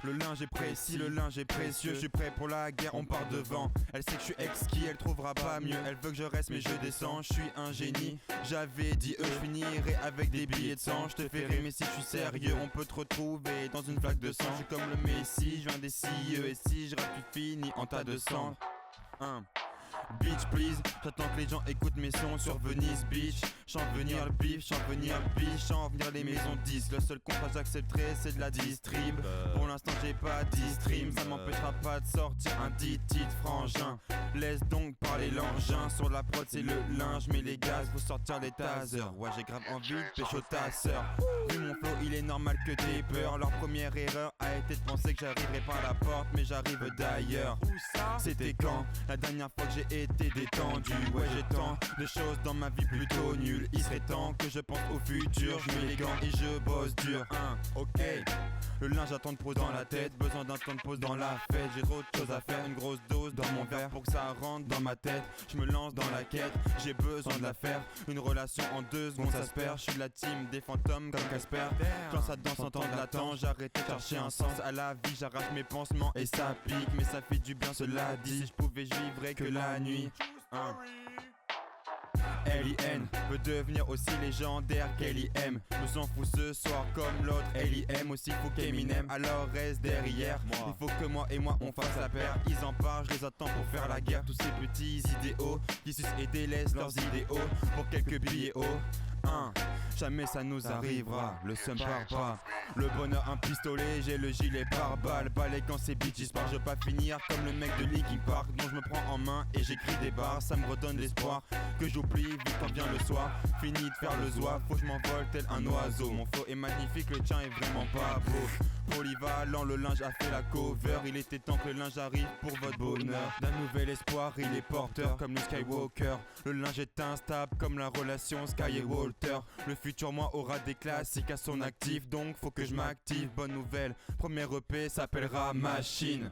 Le linge est précis, le linge est précieux. Je suis prêt pour la guerre, on part devant. Elle sait que je suis exquis, elle trouvera pas mieux. Elle veut que je reste mais je descends, je suis un génie. J'avais dit je finirai avec des billets de sang. Je te fais rimer si je suis sérieux. On peut te retrouver dans une flaque de sang. Je suis comme le Messi, je viens des CIE. Et si je rappe tu finis en tas de cendres. Bitch please, j'attends que les gens écoutent mes sons sur Venise Beach. Chante venir le bif, chante venir le biche, chante venir les maisons 10. Le seul contrat j'accepterai c'est de la distrib. Pour l'instant j'ai pas d'e-stream, ça m'empêchera pas de sortir un dit titre frangin. Laisse donc parler l'engin, sur la prod c'est le linge. Mais les gaz, faut sortir les tasers. Ouais j'ai grave envie de pécho ta sœur. Vu mon flow il est normal que t'aies peur. Leur première erreur a été de penser que j'arriverais par la porte. Mais j'arrive d'ailleurs. C'était quand la dernière fois que j'ai été détendu. Ouais j'ai tant de choses dans ma vie plutôt nulles. Il serait temps que je pense au futur. Je mets les gants et je bosse dur. Ok. Le linge attend de pause dans la tête. Besoin d'un temps de pause dans la fête. J'ai trop de choses à faire, une grosse dose dans mon verre pour que ça rentre dans ma tête. Je me lance dans la quête, j'ai besoin de la faire. Une relation en 2 secondes ça se perd. Je suis de la team des fantômes comme Casper. Quand ça danse en temps de latence, j'arrête de chercher un sens à la vie. J'arrache mes pansements et ça pique. Mais ça fait du bien cela dit. Si je pouvais je vivrais que la nuit. L.I.N veut devenir aussi légendaire qu'L.I.M. Nous s'en fout ce soir comme l'autre. L.I.M aussi faut qu'Eminem. Alors reste derrière. Il faut que moi et moi on fasse la paire. Ils en parlent, je les attends pour faire la guerre. Tous ces petits idéaux qui sucent et délaissent leurs idéaux pour quelques billets hauts. Jamais ça nous arrivera, le seum part pas. Le bonheur un pistolet, j'ai le gilet par balle. Pas les gants, c'est bitches par. Je veux pas finir comme le mec de Linkin Park dont je me prends en main et j'écris des barres. Ça me redonne l'espoir que j'oublie vite quand vient le soir. Fini de faire le zouave, faut que je m'envole tel un oiseau. Mon flow est magnifique, le tien est vraiment pas beau. Polyvalent, le linge a fait la cover. Il était temps que le linge arrive pour votre bonheur. D'un nouvel espoir, il est porteur comme le Skywalker. Le linge est instable comme la relation Sky et Walter. Le futur moi aura des classiques à son actif, donc faut que je m'active. Bonne nouvelle, premier EP s'appellera Machine.